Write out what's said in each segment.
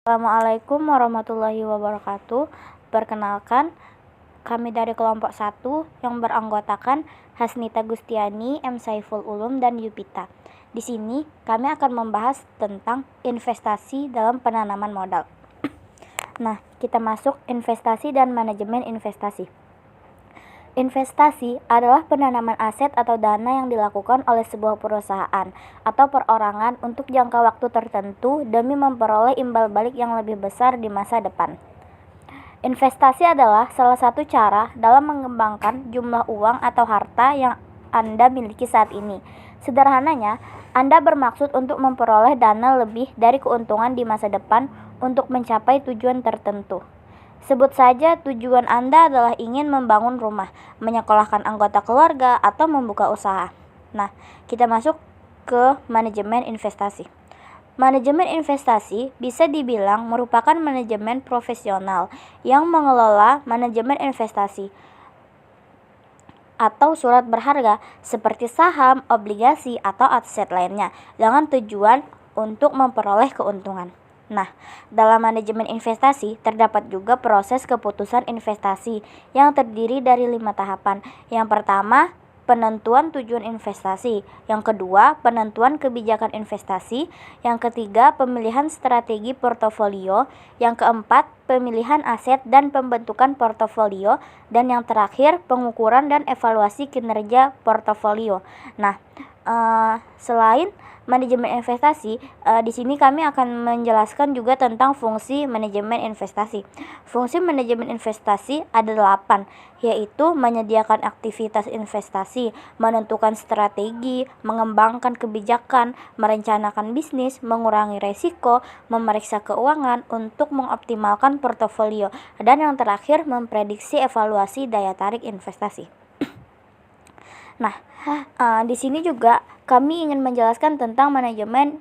Assalamualaikum warahmatullahi wabarakatuh. Perkenalkan, kami dari kelompok 1 yang beranggotakan Hasnita Gustiani, M. Saiful Ulum, dan Yupita. Di sini kami akan membahas tentang investasi dalam penanaman modal. Nah, kita masuk investasi dan manajemen investasi. Investasi adalah penanaman aset atau dana yang dilakukan oleh sebuah perusahaan atau perorangan untuk jangka waktu tertentu demi memperoleh imbal balik yang lebih besar di masa depan. Investasi adalah salah satu cara dalam mengembangkan jumlah uang atau harta yang Anda miliki saat ini. Sederhananya, Anda bermaksud untuk memperoleh dana lebih dari keuntungan di masa depan untuk mencapai tujuan tertentu. Sebut saja tujuan Anda adalah ingin membangun rumah, menyekolahkan anggota keluarga, atau membuka usaha. Nah, kita masuk ke manajemen investasi. Manajemen investasi bisa dibilang merupakan manajemen profesional yang mengelola manajemen investasi atau surat berharga seperti saham, obligasi, atau aset lainnya dengan tujuan untuk memperoleh keuntungan. Nah, dalam manajemen investasi terdapat juga proses keputusan investasi yang terdiri dari 5 tahapan. Yang pertama, penentuan tujuan investasi. Yang kedua, penentuan kebijakan investasi. Yang ketiga, pemilihan strategi portofolio. Yang keempat, pemilihan aset dan pembentukan portofolio. Dan yang terakhir, pengukuran dan evaluasi kinerja portofolio. Nah, selain manajemen investasi, di sini kami akan menjelaskan juga tentang fungsi manajemen investasi. Fungsi manajemen investasi ada 8, yaitu menyediakan aktivitas investasi, menentukan strategi, mengembangkan kebijakan, merencanakan bisnis, mengurangi resiko, memeriksa keuangan untuk mengoptimalkan portofolio, dan yang terakhir memprediksi evaluasi daya tarik investasi. Nah, di sini juga kami ingin menjelaskan tentang manajemen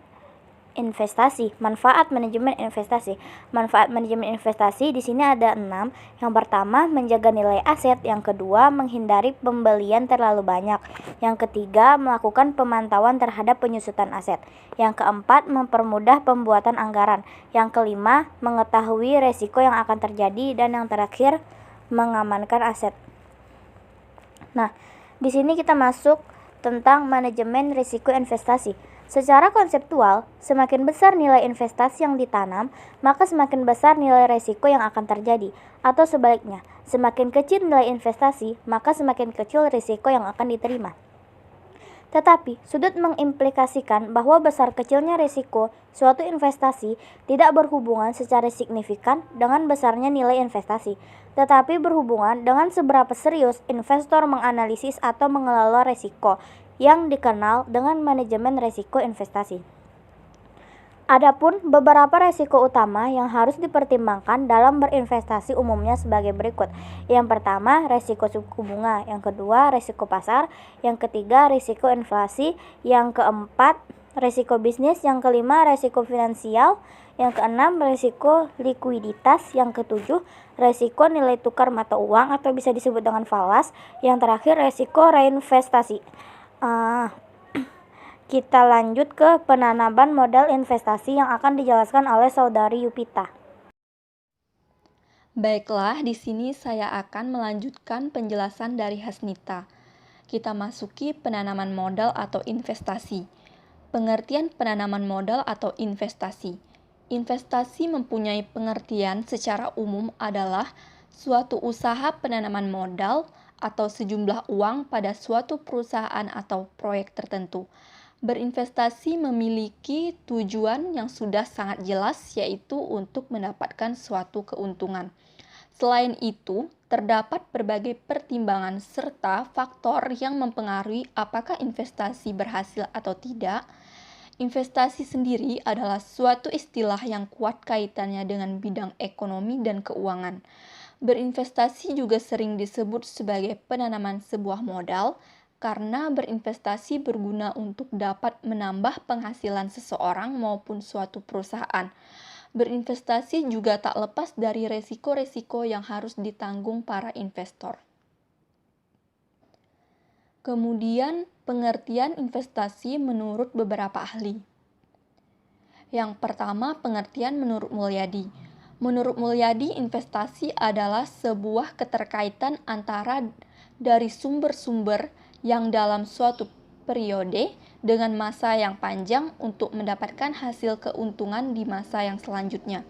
investasi, manfaat manajemen investasi. Manfaat manajemen investasi di sini ada 6. Yang pertama, menjaga nilai aset. Yang kedua, menghindari pembelian terlalu banyak. Yang ketiga, melakukan pemantauan terhadap penyusutan aset. Yang keempat, mempermudah pembuatan anggaran. Yang kelima, mengetahui resiko yang akan terjadi. Dan yang terakhir, mengamankan aset. Nah, di sini kita masuk tentang manajemen risiko investasi. Secara konseptual, semakin besar nilai investasi yang ditanam, maka semakin besar nilai risiko yang akan terjadi. Atau sebaliknya, semakin kecil nilai investasi, maka semakin kecil risiko yang akan diterima. Tetapi, sudut mengimplikasikan bahwa besar kecilnya risiko suatu investasi tidak berhubungan secara signifikan dengan besarnya nilai investasi, tetapi berhubungan dengan seberapa serius investor menganalisis atau mengelola risiko yang dikenal dengan manajemen risiko investasi. Adapun beberapa resiko utama yang harus dipertimbangkan dalam berinvestasi umumnya sebagai berikut. Yang pertama, resiko suku bunga. Yang kedua, resiko pasar. Yang ketiga, resiko inflasi. Yang keempat, resiko bisnis. Yang kelima, resiko finansial. Yang keenam, resiko likuiditas. Yang ketujuh, resiko nilai tukar mata uang atau bisa disebut dengan falas. Yang terakhir, resiko reinvestasi. Kita lanjut ke penanaman modal investasi yang akan dijelaskan oleh Saudari Yupita. Baiklah, di sini saya akan melanjutkan penjelasan dari Hasnita. Kita masuki penanaman modal atau investasi. Pengertian penanaman modal atau investasi. Investasi mempunyai pengertian secara umum adalah suatu usaha penanaman modal atau sejumlah uang pada suatu perusahaan atau proyek tertentu. Berinvestasi memiliki tujuan yang sudah sangat jelas, yaitu untuk mendapatkan suatu keuntungan. Selain itu, terdapat berbagai pertimbangan serta faktor yang mempengaruhi apakah investasi berhasil atau tidak. Investasi sendiri adalah suatu istilah yang kuat kaitannya dengan bidang ekonomi dan keuangan. Berinvestasi juga sering disebut sebagai penanaman sebuah modal, karena berinvestasi berguna untuk dapat menambah penghasilan seseorang maupun suatu perusahaan. Berinvestasi juga tak lepas dari resiko-resiko yang harus ditanggung para investor. Kemudian, pengertian investasi menurut beberapa ahli. Yang pertama, pengertian menurut Mulyadi. Menurut Mulyadi, investasi adalah sebuah keterkaitan antara dari sumber-sumber yang dalam suatu periode dengan masa yang panjang untuk mendapatkan hasil keuntungan di masa yang selanjutnya.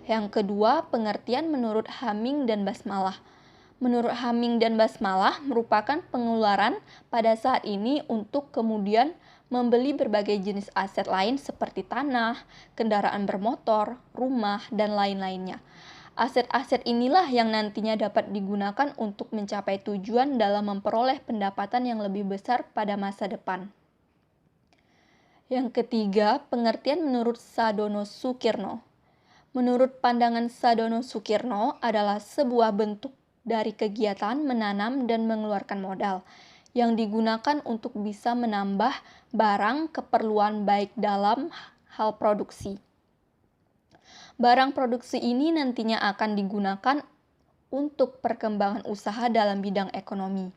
Yang kedua, pengertian menurut Hamming dan Basmalah. Menurut Hamming dan Basmalah merupakan pengeluaran pada saat ini untuk kemudian membeli berbagai jenis aset lain seperti tanah, kendaraan bermotor, rumah, dan lain-lainnya. Aset-aset inilah yang nantinya dapat digunakan untuk mencapai tujuan dalam memperoleh pendapatan yang lebih besar pada masa depan. Yang ketiga, pengertian menurut Sadono Sukirno. Menurut pandangan Sadono Sukirno adalah sebuah bentuk dari kegiatan menanam dan mengeluarkan modal yang digunakan untuk bisa menambah barang keperluan baik dalam hal produksi. Barang produksi ini nantinya akan digunakan untuk perkembangan usaha dalam bidang ekonomi.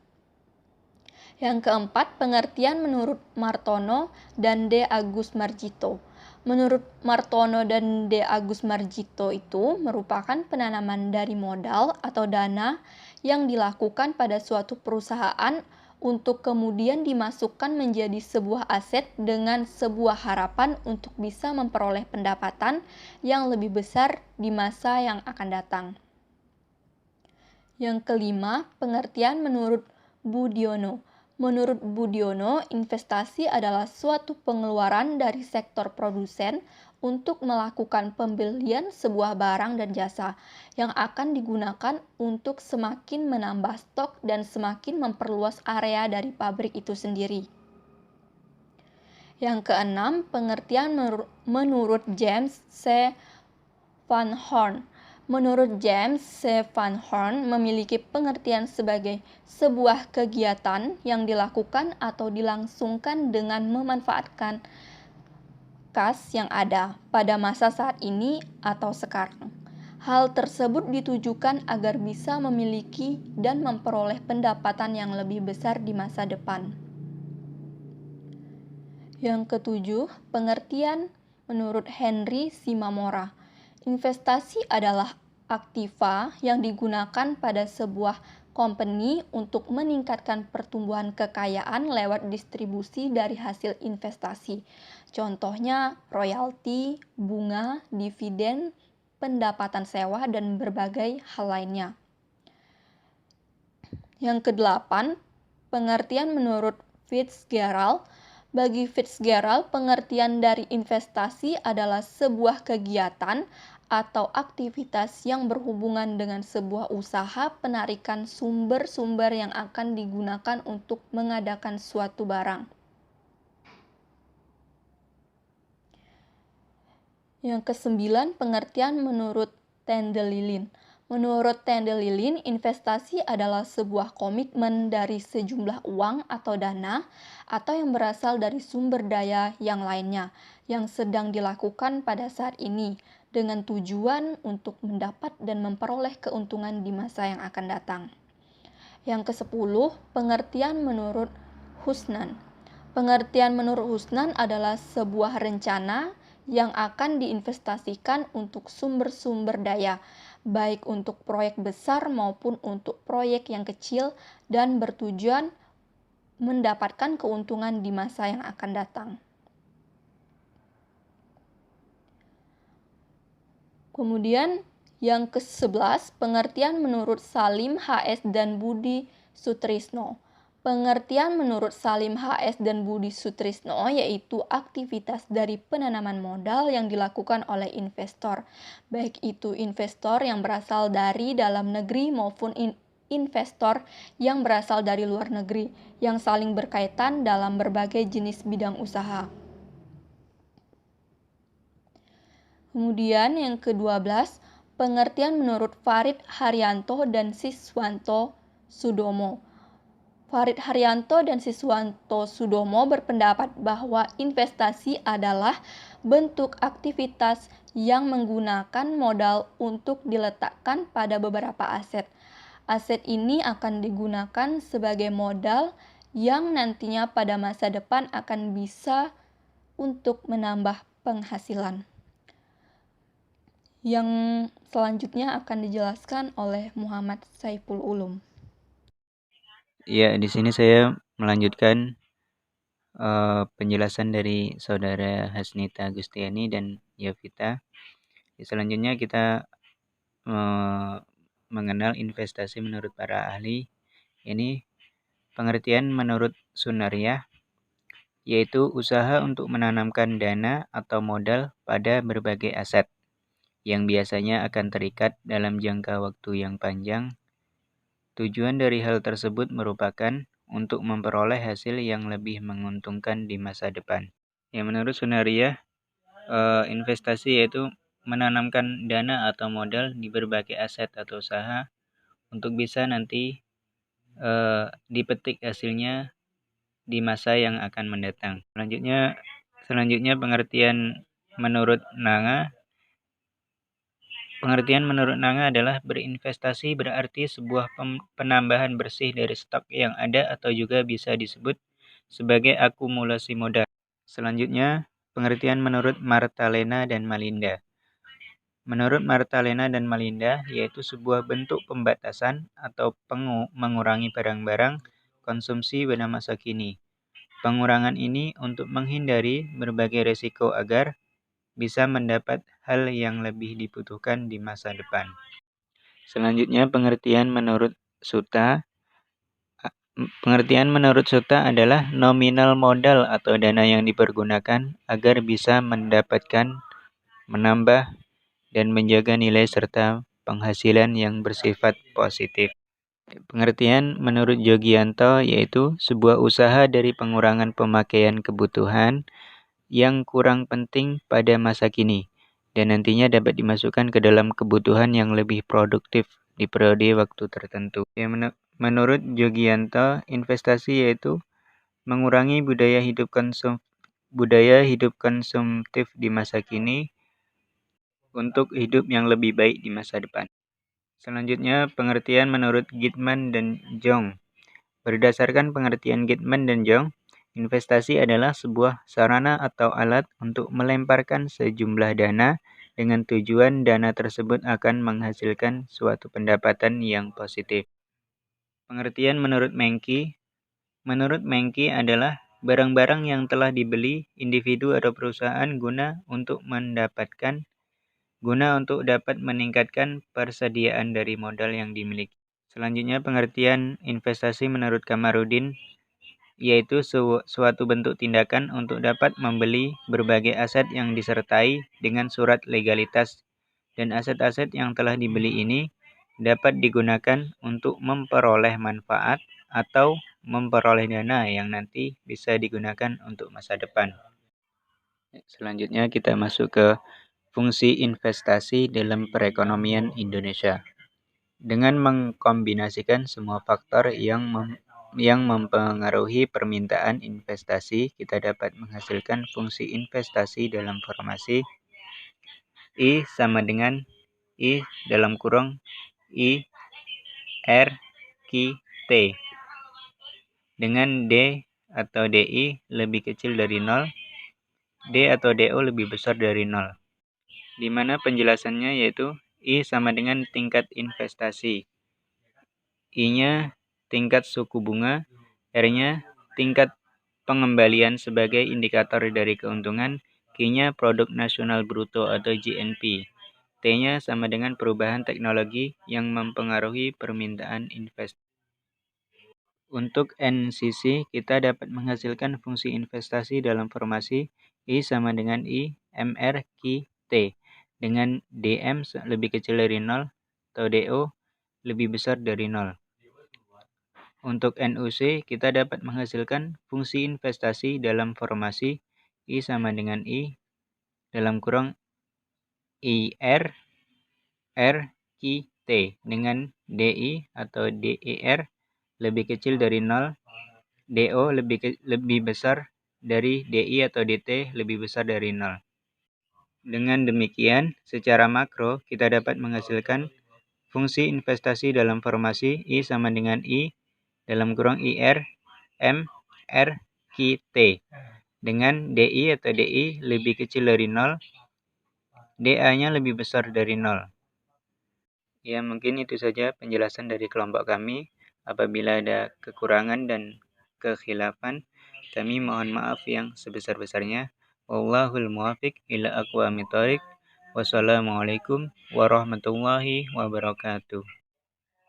Yang keempat, pengertian menurut Martono dan D. Agus Marjito. Menurut Martono dan D. Agus Marjito itu merupakan penanaman dari modal atau dana yang dilakukan pada suatu perusahaan untuk kemudian dimasukkan menjadi sebuah aset dengan sebuah harapan untuk bisa memperoleh pendapatan yang lebih besar di masa yang akan datang. Yang kelima, pengertian menurut Budiono. Menurut Budiono, investasi adalah suatu pengeluaran dari sektor produsen untuk melakukan pembelian sebuah barang dan jasa yang akan digunakan untuk semakin menambah stok dan semakin memperluas area dari pabrik itu sendiri. Yang keenam, pengertian menurut James C. Van Horn. Menurut James C. Van Horn memiliki pengertian sebagai sebuah kegiatan yang dilakukan atau dilangsungkan dengan memanfaatkan kas yang ada pada masa saat ini atau sekarang. Hal tersebut ditujukan agar bisa memiliki dan memperoleh pendapatan yang lebih besar di masa depan. Yang ketujuh, pengertian menurut Henry Shimamura. Investasi adalah aktiva yang digunakan pada sebuah company untuk meningkatkan pertumbuhan kekayaan lewat distribusi dari hasil investasi. Contohnya royalti, bunga, dividen, pendapatan sewa, dan berbagai hal lainnya. Yang kedelapan, pengertian menurut Fitzgerald. Bagi Fitzgerald, pengertian dari investasi adalah sebuah kegiatan atau aktivitas yang berhubungan dengan sebuah usaha penarikan sumber-sumber yang akan digunakan untuk mengadakan suatu barang. Yang kesembilan, pengertian menurut Tendelilin. Menurut Tendelilin, investasi adalah sebuah komitmen dari sejumlah uang atau dana atau yang berasal dari sumber daya yang lainnya yang sedang dilakukan pada saat ini dengan tujuan untuk mendapat dan memperoleh keuntungan di masa yang akan datang. Yang ke-10, pengertian menurut Husnan. Pengertian menurut Husnan adalah sebuah rencana yang akan diinvestasikan untuk sumber-sumber daya, baik untuk proyek besar maupun untuk proyek yang kecil dan bertujuan mendapatkan keuntungan di masa yang akan datang. Kemudian yang ke-11, pengertian menurut Salim HS dan Budi Sutrisno. Pengertian menurut Salim HS dan Budi Sutrisno yaitu aktivitas dari penanaman modal yang dilakukan oleh investor, baik itu investor yang berasal dari dalam negeri maupun investor yang berasal dari luar negeri, yang saling berkaitan dalam berbagai jenis bidang usaha. Kemudian yang ke-12, pengertian menurut Farid Haryanto dan Siswanto Sudomo. Farid Haryanto dan Siswanto Sudomo berpendapat bahwa investasi adalah bentuk aktivitas yang menggunakan modal untuk diletakkan pada beberapa aset. Aset ini akan digunakan sebagai modal yang nantinya pada masa depan akan bisa untuk menambah penghasilan. Yang selanjutnya akan dijelaskan oleh Muhammad Saiful Ulum. Ya, di sini saya melanjutkan penjelasan dari Saudara Hasnita Agustiani dan Yovita. Selanjutnya kita mengenal investasi menurut para ahli. Ini pengertian menurut Sunaria, yaitu usaha untuk menanamkan dana atau modal pada berbagai aset yang biasanya akan terikat dalam jangka waktu yang panjang. Tujuan dari hal tersebut merupakan untuk memperoleh hasil yang lebih menguntungkan di masa depan. Ya, menurut Sunaria, investasi yaitu menanamkan dana atau modal di berbagai aset atau usaha untuk bisa nanti dipetik hasilnya di masa yang akan mendatang. Selanjutnya pengertian menurut Nanga. Pengertian menurut Nanga adalah berinvestasi berarti sebuah penambahan bersih dari stok yang ada atau juga bisa disebut sebagai akumulasi modal. Selanjutnya, pengertian menurut Martalena dan Malinda. Menurut Martalena dan Malinda, yaitu sebuah bentuk pembatasan atau mengurangi barang-barang konsumsi pada masa kini. Pengurangan ini untuk menghindari berbagai risiko agar bisa mendapat hal yang lebih dibutuhkan di masa depan. Selanjutnya, pengertian menurut Sutta. Pengertian menurut Sutta adalah nominal modal atau dana yang dipergunakan agar bisa mendapatkan, menambah, dan menjaga nilai serta penghasilan yang bersifat positif. Pengertian menurut Jogianto yaitu sebuah usaha dari pengurangan pemakaian kebutuhan yang kurang penting pada masa kini dan nantinya dapat dimasukkan ke dalam kebutuhan yang lebih produktif di periode waktu tertentu. Menurut Jogianto, investasi yaitu mengurangi budaya hidup konsumtif di masa kini untuk hidup yang lebih baik di masa depan. Selanjutnya, pengertian menurut Gitman dan Jong. Berdasarkan pengertian Gitman dan Jong, investasi adalah sebuah sarana atau alat untuk melemparkan sejumlah dana dengan tujuan dana tersebut akan menghasilkan suatu pendapatan yang positif. Pengertian menurut Menki. Menurut Menki adalah barang-barang yang telah dibeli individu atau perusahaan guna untuk dapat meningkatkan persediaan dari modal yang dimiliki. Selanjutnya, pengertian investasi menurut Kamarudin yaitu suatu bentuk tindakan untuk dapat membeli berbagai aset yang disertai dengan surat legalitas, dan aset-aset yang telah dibeli ini dapat digunakan untuk memperoleh manfaat atau memperoleh dana yang nanti bisa digunakan untuk masa depan. Selanjutnya kita masuk ke fungsi investasi dalam perekonomian Indonesia. Dengan mengkombinasikan semua faktor yang mempengaruhi permintaan investasi, kita dapat menghasilkan fungsi investasi dalam formasi I sama dengan I dalam kurung I R Q T dengan D atau DI lebih kecil dari 0, D atau DO lebih besar dari 0. Di mana penjelasannya yaitu I sama dengan tingkat investasi, I-nya tingkat suku bunga, R-nya tingkat pengembalian sebagai indikator dari keuntungan, Q-nya produk nasional bruto atau GNP, T-nya sama dengan perubahan teknologi yang mempengaruhi permintaan investasi. Untuk NCC, kita dapat menghasilkan fungsi investasi dalam formasi I sama dengan I MRQ T dengan DM lebih kecil dari 0 atau DO lebih besar dari 0. Untuk NUC, kita dapat menghasilkan fungsi investasi dalam formasi I sama dengan I dalam kurung IR RQ T dengan DI atau DER lebih kecil dari 0, DO lebih besar dari DI atau DT lebih besar dari 0. Dengan demikian, secara makro kita dapat menghasilkan fungsi investasi dalam formasi I sama dengan I dalam kurung IR M R Q T dengan DI atau DI lebih kecil dari 0, DA-nya lebih besar dari 0. Ya, mungkin itu saja penjelasan dari kelompok kami. Apabila ada kekurangan dan kekhilafan, kami mohon maaf yang sebesar-besarnya. Wallahul muwaffiq ila aqwamit thoriq. Wassalamualaikum warahmatullahi wabarakatuh.